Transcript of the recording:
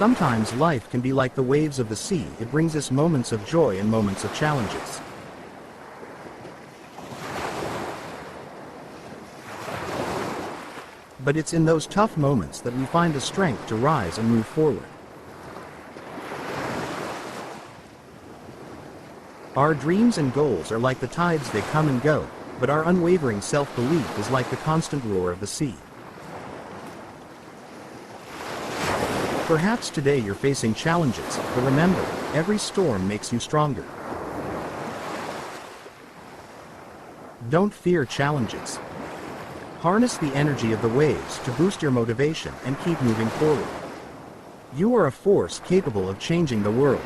Sometimes life can be like the waves of the sea. It brings us moments of joy and moments of challenges. But it's in those tough moments that we find the strength to rise and move forward. Our dreams and goals are like the tides, they come and go, but our unwavering self-belief is like the constant roar of the sea. Perhaps today you're facing challenges, but remember, every storm makes you stronger. Don't fear challenges. Harness the energy of the waves to boost your motivation and keep moving forward. You are a force capable of changing the world.